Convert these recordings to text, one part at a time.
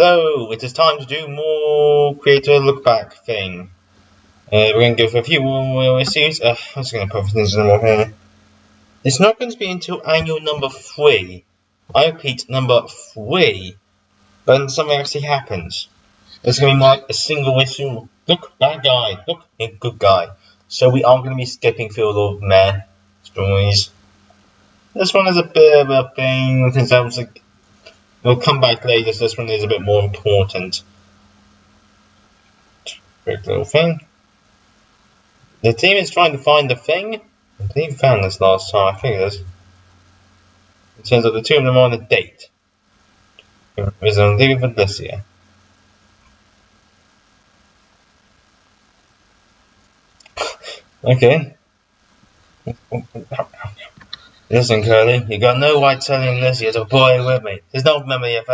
Hello, it is time to do more creator look back thing. We're going to go for a few more issues. I'm just going to put things in more here. It's not going to be until annual number 3. I repeat, number 3. Then something actually happens. It's going to be like a single issue. Look, bad guy. Look, good guy. So we are going to be skipping through a lot of meh stories. This one is a bit of a thing, because I was like, we'll come back later, so this one is a bit more important. Quick little thing. The team is trying to find the thing. I believe we found this last time, I think it is. It turns out the two of them are on a date. There's a leave with Alicia. Okay. Listen, Curly, you got no right telling Alicia to boy with me. There's no memory FF.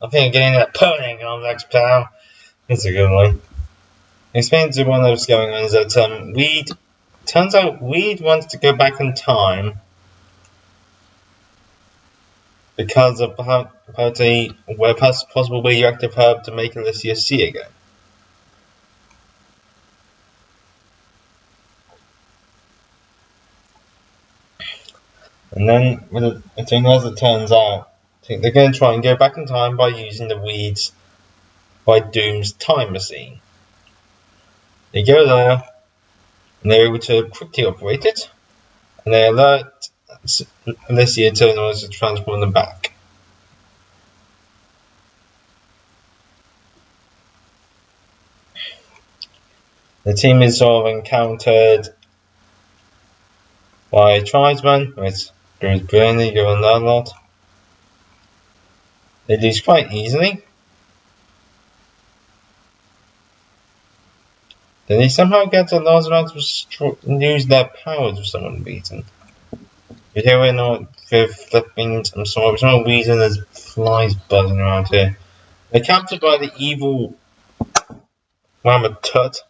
I think I'm getting that pony complex, pal. That's a good one. Explain to one that's going on is that Weed. Turns out Weed wants to go back in time because of a possible radioactive herb to make Alicia see again. And then, as it turns out, I think they're going to try and go back in time by using the Weeds by Doom's time machine. They go there, and they're able to quickly operate it, and they alert Alicia to transport them back. The team is sort of encountered by a tribesman, which Bruce Burnley, given that lot. They lose quite easily. Then they somehow get a large amount of lose their powers for some reason. You hear it not with flipping, I'm sorry, for some reason there's flies buzzing around here. They're captured by the evil Mammoth Tut.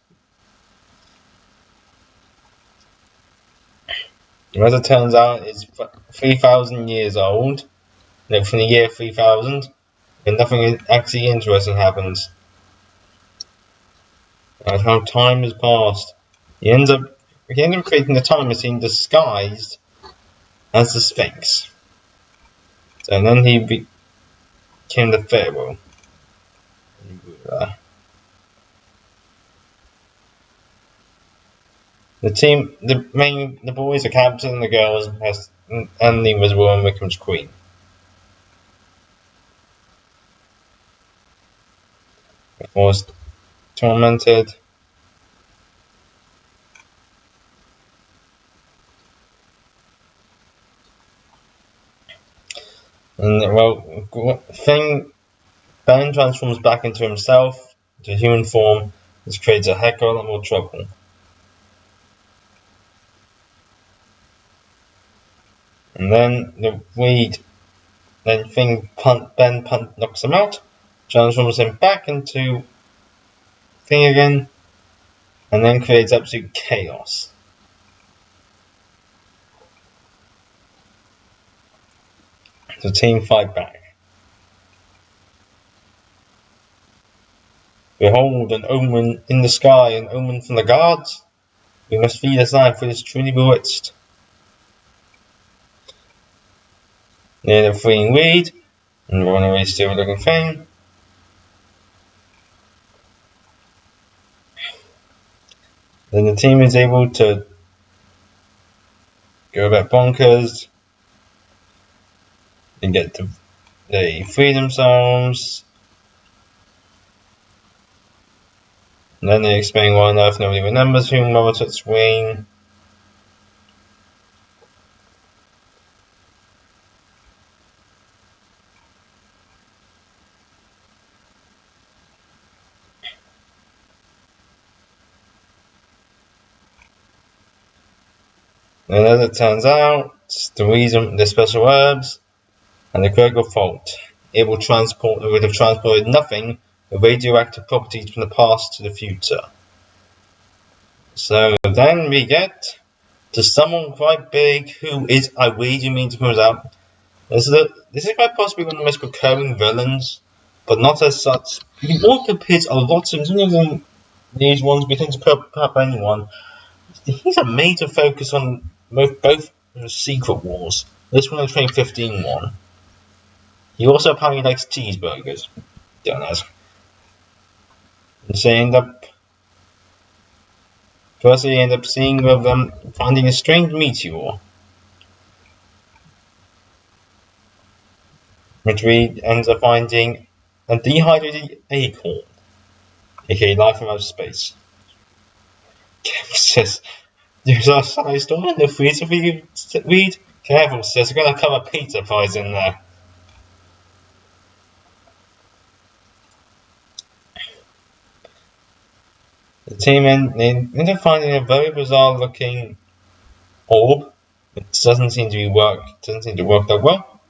As it turns out, it's 3,000 years old, like from the year 3000, and nothing actually interesting happens. And how time has passed. He ends up creating the time machine disguised as the Sphinx. And then he became the Pharaoh. The boys are captain, and the girls, and the Invisible Woman becomes queen. Of course, tormented. And well, Ben transforms back into himself, into human form, which creates a heck of a lot more trouble. And then Ben knocks him out, transforms him back into Thing again, and then creates absolute chaos. The team fight back. Behold, an omen in the sky, an omen from the gods. We must feed his life, for it is truly bewitched. Near the freeing Weed, and run away still looking thing. Then the team is able to go a bit bonkers. They free themselves. And then they explain why on earth nobody remembers whom Mother Tut's reign. And as it turns out, the special herbs and the Gregor fault. It would have transported nothing but radioactive properties from the past to the future. So then we get to someone quite big who is I really mean to comes out. This is quite possibly one of the most recurring villains but not as such. You walk appears a lot, and some of them, these ones we tend to put up anyone. He's a major focus on both Secret Wars. This one, the 2015 one. He also apparently likes cheeseburgers. Don't know. And so first they end up seeing with them finding a strange meteor, which we ends up finding a dehydrated acorn, aka life from outer space. Kevin says, "There's our size store in the freezer for you to read." Careful, says, "We're gonna cover pizza pies in there." The team end up finding a very bizarre looking orb. It doesn't seem to work that well.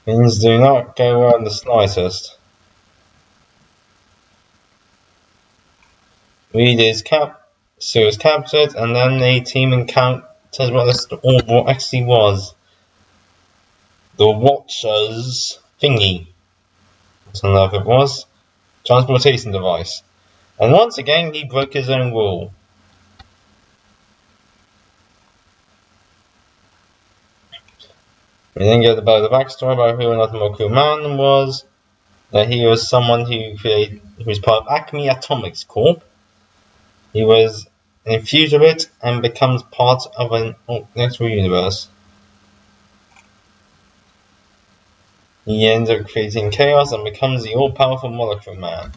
Things do not go well in the slightest. Reed is captured, and then the team encounters what this orb actually was. The Watcher's thingy. I don't know if it was. Transportation device. And once again, he broke his own rule. We then get about the backstory about who Notomoku Man was. That he was someone who was part of Acme Atomics Corp. He was infused with it and becomes part of an actual universe. He ends up creating chaos and becomes the all-powerful Molecule Man.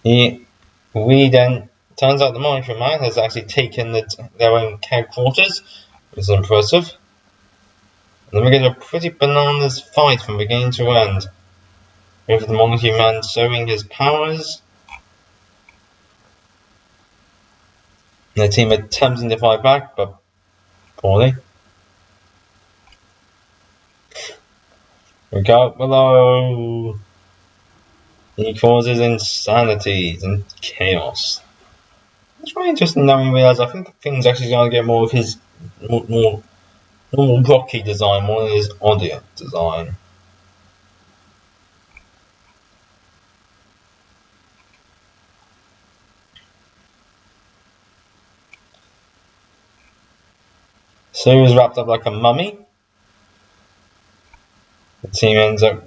We then turns out the Molecule Man has actually taken their own headquarters, which is impressive. And then we get a pretty bananas fight from beginning to end, with the Molecule Man showing his powers. The team attempting to fight back, but poorly. We go below. He causes insanity and chaos. It's really interesting now we realise I think things actually going to get more of his more rocky design, more than his audio design. So he was wrapped up like a mummy. The team ends up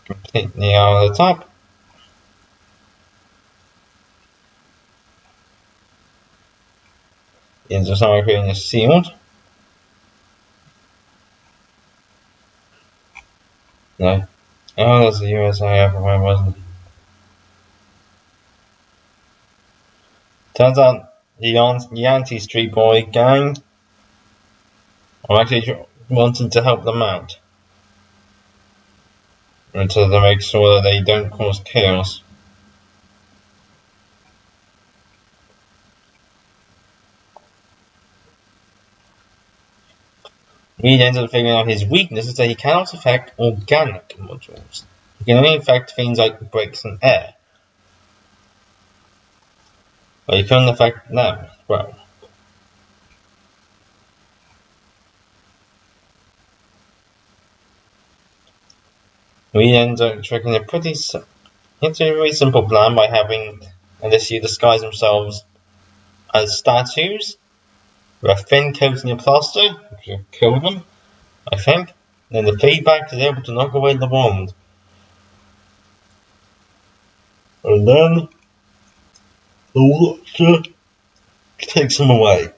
completely out of the top. He ends up somehow creating a shield. No. Oh, that's the USIF, why wasn't it? Turns out the anti-Street Boy gang are actually wanting to help them out. Until they make sure that they don't cause chaos. Reed ends up figuring out his weakness is that he cannot affect organic modules. He can only affect things like bricks and air. But he couldn't affect them as well. We end up tricking a pretty simple plan by having NSU disguise themselves as statues with a thin coating of plaster, which will kill them, I think. Then the feedback is able to knock away the wand. And then the Watcher takes them away.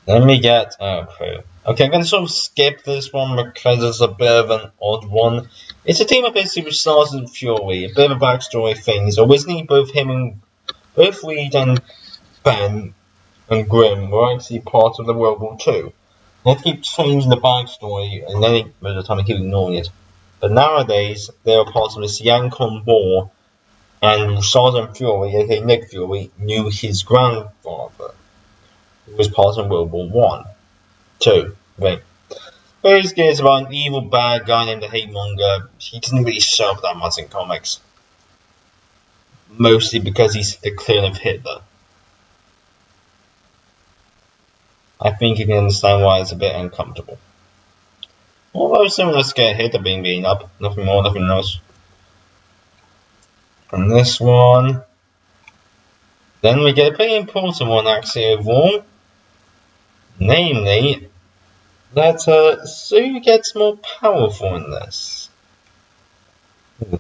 Then we get okay, I'm going to sort of skip this one because it's a bit of an odd one. It's a team up basically with Sergeant Fury, a bit of a backstory thing. So originally both Reed and Ben and Grimm were actually part of the World War II. They keep changing the backstory, and then most of the time they keep ignoring it. But nowadays they are part of the Siancon War, and Sergeant Fury, aka Nick Fury, knew his grandfather, who was part of World War I. 2. Wait. First is about an evil bad guy named the Hate-Monger. He doesn't really show up that much in comics. Mostly because he's the clone of Hitler. I think you can understand why it's a bit uncomfortable. Although similar to get Hitler being beaten up. Nothing more, nothing less. And this one. Then we get a pretty important one actually overall. Namely, that Sue gets more powerful in this. It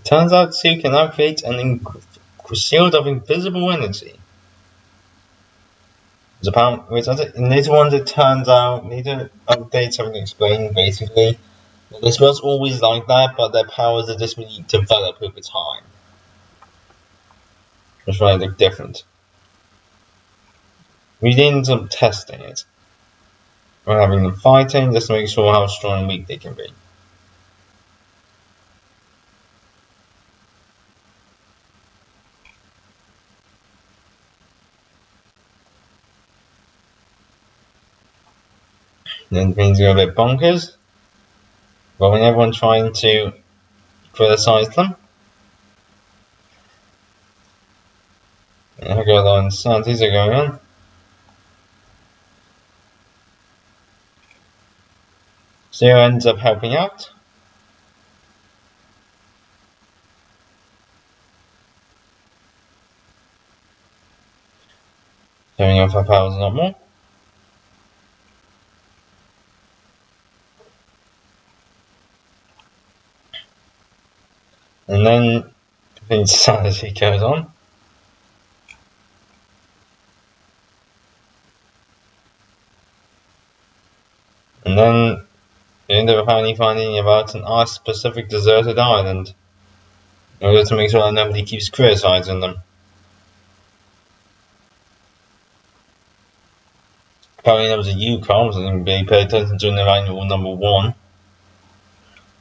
turns out Sue can now create an shield of invisible energy. Which later on it turns out, later updates have explained basically that this was always like that, but their powers are just really developed over time. Which might look different. We didn't end up testing it. We're having them fighting just to make sure how strong and weak they can be. Then things go a bit bonkers. But when everyone's trying to criticize them. I've got a lot of insanities are going on. Zero ends up helping out. Showing off her powers a lot more. And then the insanity goes on. And then you end up apparently finding about an Earth-specific deserted island in order to make sure that nobody keeps criticizing them. Apparently there was a Yukon, so they pay attention to in their annual number 1.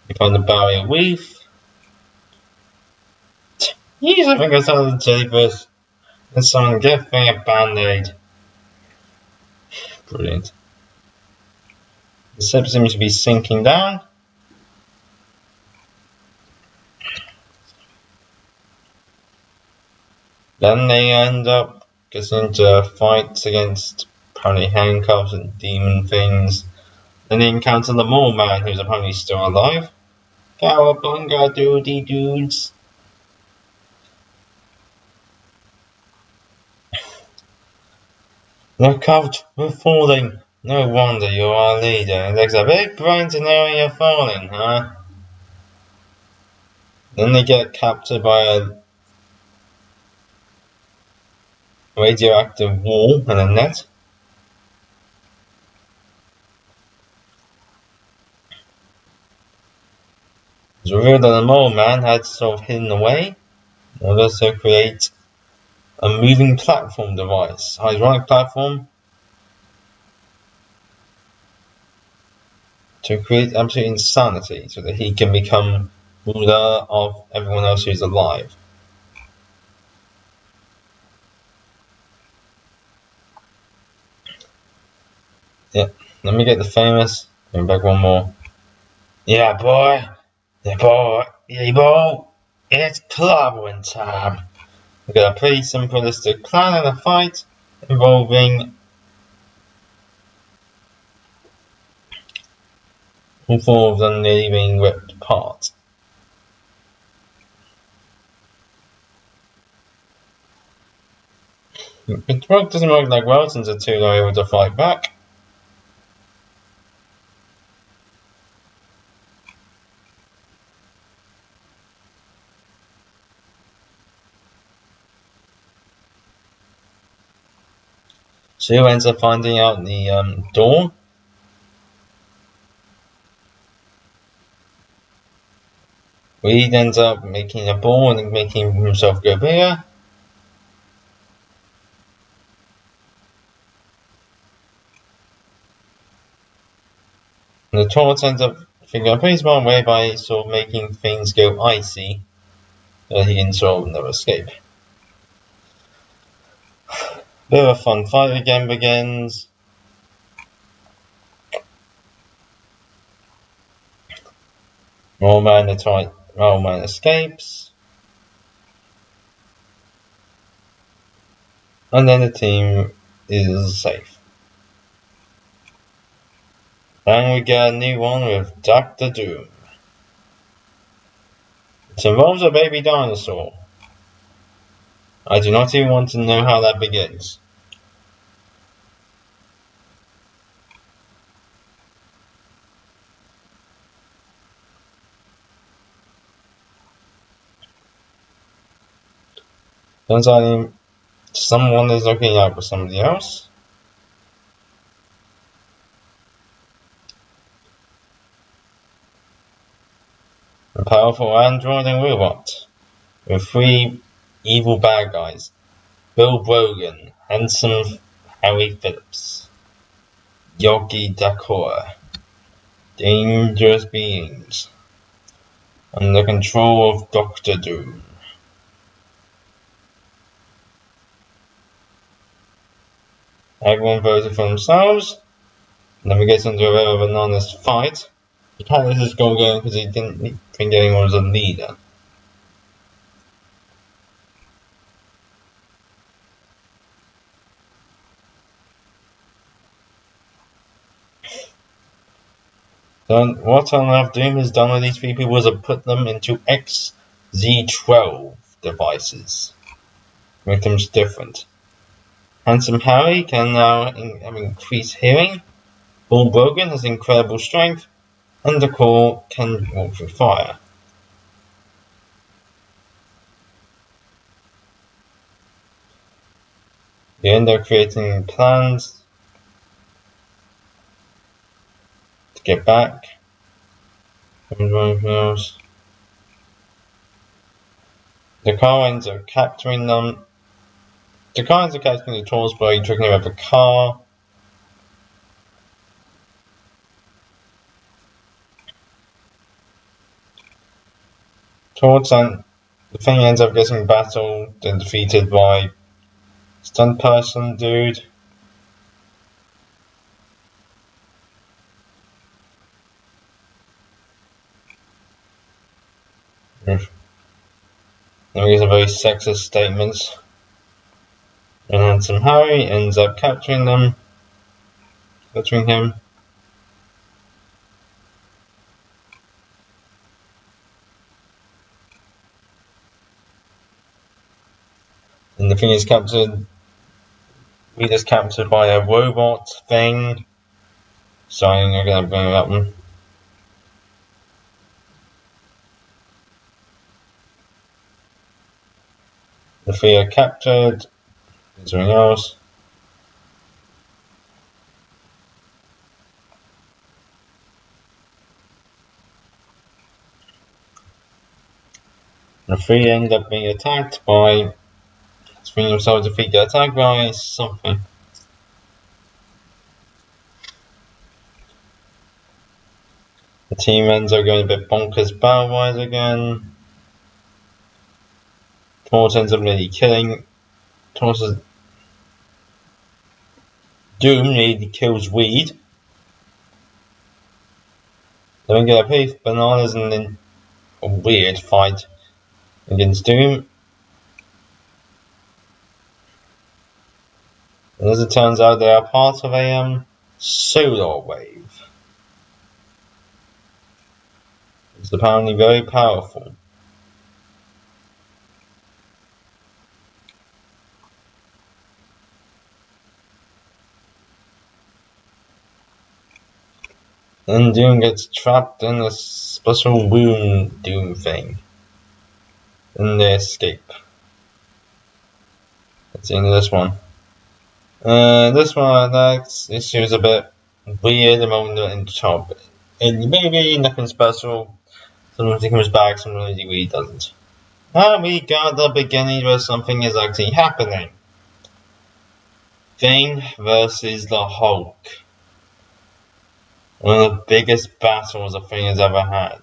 You find the barrier reef. Jeez, I think I saw the jellyfish. And someone get me a band-aid. Brilliant. The ship seems to be sinking down. Then they end up getting into fights against apparently handcuffs and demon things. Then they encounter the Mole Man, who's apparently still alive. Cowabunga doody dudes. Look out, we're falling. No wonder you're our leader. It takes a big brain to know when you're falling, huh? Then they get captured by a radioactive wall and a net. It's revealed that the Mole Man had sort of hidden away in order to create a moving platform device, hydraulic platform, to create absolute insanity so that he can become ruler of everyone else who's alive. Yeah, let me get the famous. Going back one more. Yeah, boy. Yeah, boy. Yeah, boy. It's clobbering time. We've got a pretty simplistic plan and a fight involving all 4 of them nearly being ripped apart. It doesn't work like well since the 2 are able to fight back. Sue ends up finding out the door. Reed ends up making a ball and making himself go bigger. And the torch ends up figuring out a pretty smart way by sort of making things go icy he can sort of never escape. Bit of a fun fight again begins. Rollman escapes. And then the team is safe. And we get a new one with Dr. Doom. It involves a baby dinosaur. I do not even want to know how that begins. Turns out someone is looking out for somebody else. A powerful android and robot with 3 evil bad guys. Bill Brogan, Handsome Harry Phillips, Yogi Dakora, dangerous beings, under control of Dr. Doom. Everyone voted for themselves. Then we get into a bit of an honest fight. Apparently this is going because he didn't think anyone was a leader. So what on earth Doom has done with these 3 people is to put them into XZ12 devices. Make them different. Handsome Harry can now have increased hearing. Bill Brogan has incredible strength. And the core can walk through fire. They end up creating plans to get back from everything else. The car ends up capturing them. The car ends up capturing the Taurus by tricking them out of the car. Taurus and the thing ends up getting battled and defeated by stunt person dude. And we get some very sexist statements. And Handsome Harry ends up capturing him. And the thing is captured. Rita's captured by a robot thing. So I'm gonna bring that one. The 3 are captured. Is there anything else? The 3 end up being attacked by. Swing themselves if they get attacked by something. The team ends up going a bit bonkers battle-wise again. Taurus ends up nearly killing. Doom nearly kills Weed. Then we get a pretty bananas and then a weird fight against Doom. And as it turns out, they are part of a solar wave. It's apparently very powerful. And Doom gets trapped in a special wound Doom thing. And they escape. That's the end of this one. This one, this issue is a bit weird among the top. And maybe nothing special. Sometimes he comes back, sometimes he really doesn't. And we got the beginning where something is actually happening. Thing versus the Hulk. One of the biggest battles a Thing has ever had.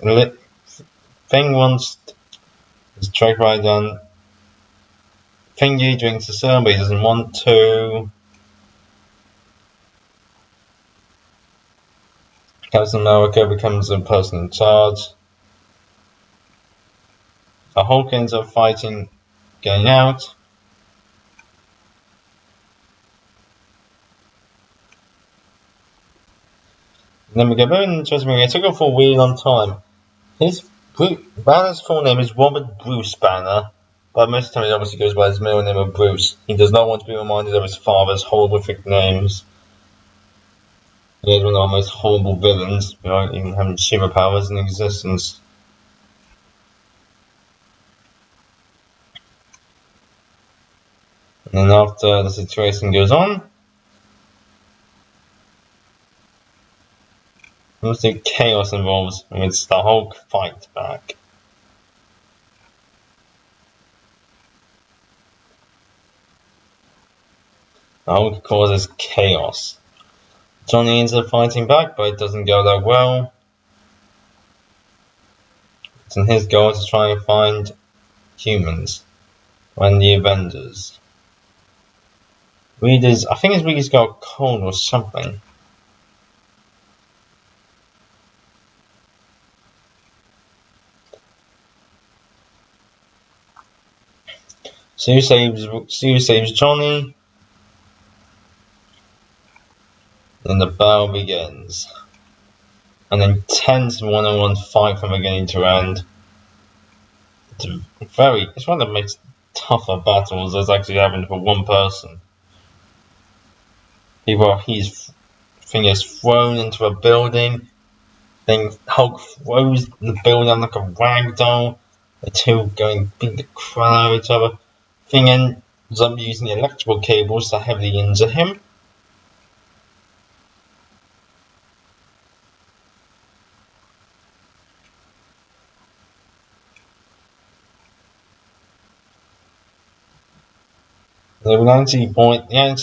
Thing wants his track ride done. Thingy drinks the serum, but he doesn't want to. Captain America becomes the person in charge. The Hulk ends up fighting, getting out. Then we get very interesting. It took him for a really long time. Banner's full name is Robert Bruce Banner, but most of the time he obviously goes by his middle name of Bruce. He does not want to be reminded of his father's horrific names. He is one of our most horrible villains, without even having superpowers in existence. And then after the situation goes on, mostly chaos involves, and it's the Hulk fight back. The Hulk causes chaos. Johnny ends up fighting back, but it doesn't go that well. It's in his goal to try and find humans and the Avengers. I think Reed's got a cold or something. Sue saves Johnny. Then the battle begins. An intense one-on-one fight from beginning to end. It's one of the most tougher battles that's actually happened for one person. He's thrown into a building. Then Hulk throws the building like a rag doll. The two going beat the crap out of each other. Thing ends up using electrical cables to heavily injure him. The Nancy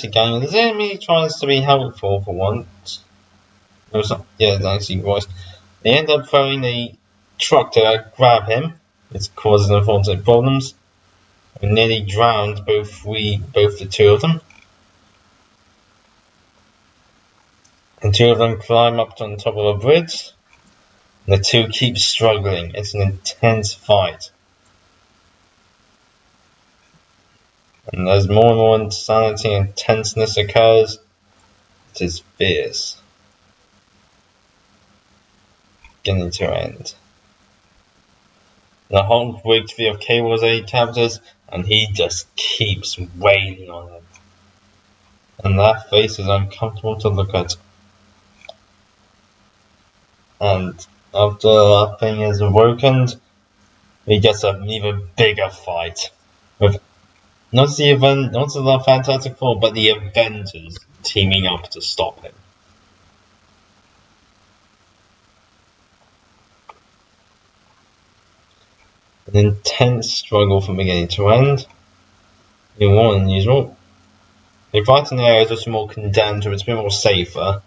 gang, the enemy tries to be helpful for once. The Nancy voice. They end up throwing a truck to grab him. It causes unfortunate problems. We nearly drowned both the two of them. The two of them climb up on top of a bridge. And the two keep struggling. It's an intense fight. And as more and more insanity and tenseness occurs, it is fierce. Beginning to end. The Hulk breaks free of cables that he captures, and he just keeps wailing on him. And that face is uncomfortable to look at. And after that thing is awakened, he gets an even bigger fight with not the Fantastic Four, but the Avengers teaming up to stop him. An intense struggle from beginning to end. Even more unusual. The fighting area is just more condemned, it's a bit more safer.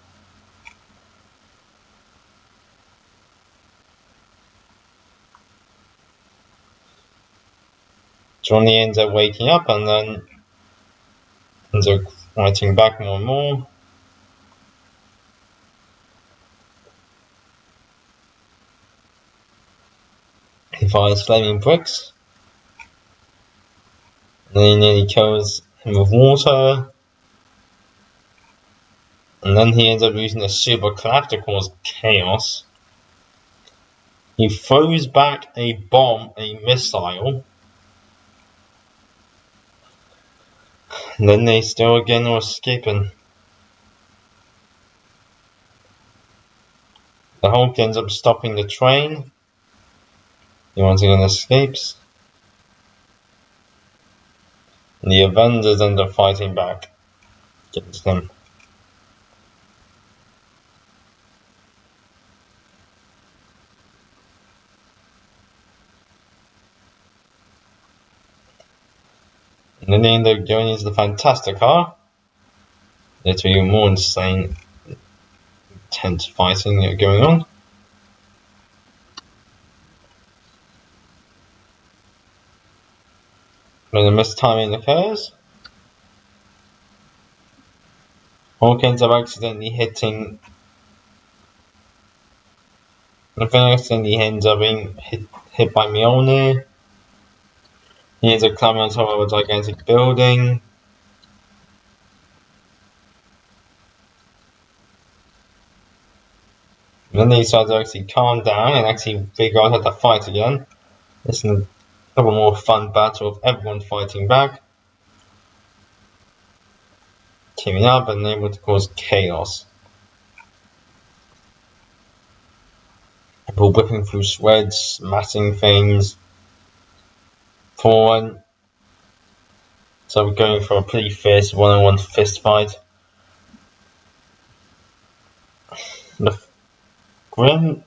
Johnny ends up waking up and then ends up fighting back more and more. He fires flaming bricks. And then he nearly kills him with water. And then he ends up using a super clap to cause chaos. He throws back a bomb, a missile. And then they still again are escaping. The Hulk ends up stopping the train. He once again escapes. And the Avengers end up fighting back against them. And then they end up going into the Fantastic Car. There's even more insane, intense fighting going on. when a mistiming occurs. Hawkins are accidentally hitting. Nothing accidentally ends up being hit by Mjolnir. He ends up climbing on top of a gigantic building. And then they decide to actually calm down and actually figure out how to fight again. It's a couple more fun battle of everyone fighting back, teaming up and able to cause chaos. People whipping through swords, smashing things. Forward. So we're going for a pretty fierce one-on-one fist fight. The Grim.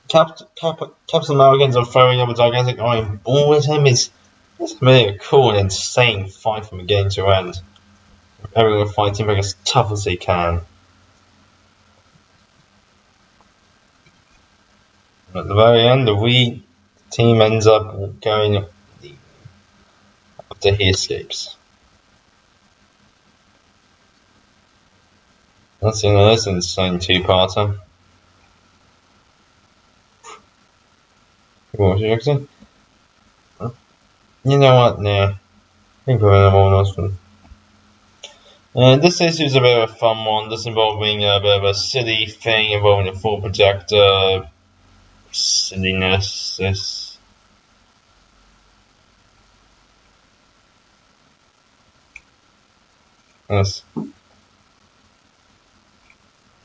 Captain Americans are throwing up a gigantic iron ball at him. It's really a cool and insane fight from beginning to end. Everyone fighting back as tough as they can. At the very end, the Wii team ends up going after he escapes. That's an insane two-parter. What was you saying? You know what? Nah. I think we're in a more nice one. This issue is a bit of a fun one. This involving a bit of a silly thing involving a full projector. Silliness. Yes.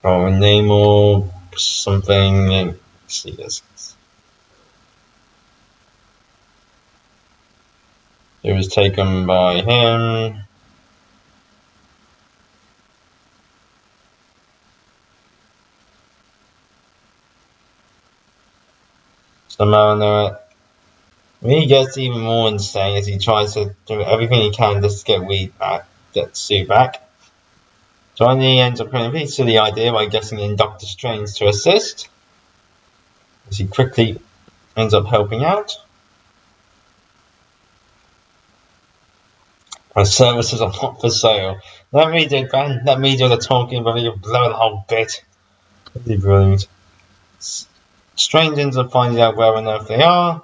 Or a name or something. Let's see this. It was taken by him. Somehow he gets even more insane as he tries to do everything he can just to get Sue back. Finally, he ends up putting a pretty silly idea by getting in Doctor Strange to assist, as he quickly ends up helping out. My services are not for sale. Let me do the talking, but you blow the whole bit. That'd be brilliant. Strange ends up finding out where on earth they are,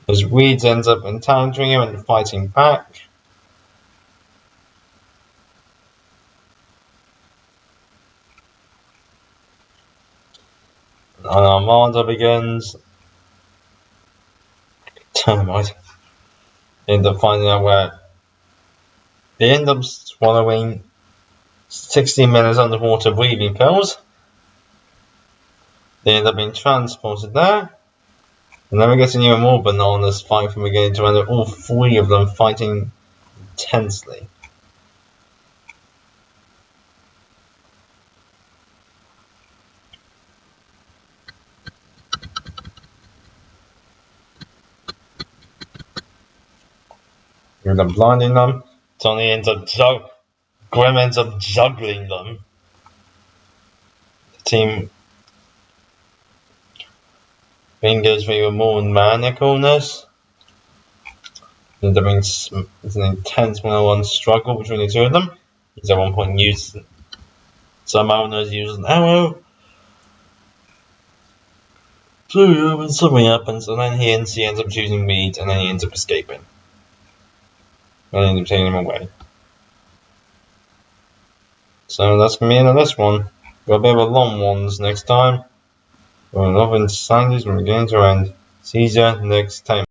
as Weeds ends up encountering him and fighting back. And Armada begins. Termite. They end up finding out where they end up swallowing 60 minutes underwater breathing pills. They end up being transported there. And then we get even more bananas fight from beginning to end, all three of them fighting intensely. We end up blinding them. Tony ends up Grim ends up juggling them. The team fingers for even more manicalness. It's an intense one-on-one struggle between the two of them. He's at one point somehow uses an arrow. So when something happens, and then he ends up choosing Mead, and then he ends up escaping. And ends up taking him away. So that's gonna be the end of this one. Got a bit of a long ones next time. We're loving Sandys from beginning to end. See ya next time.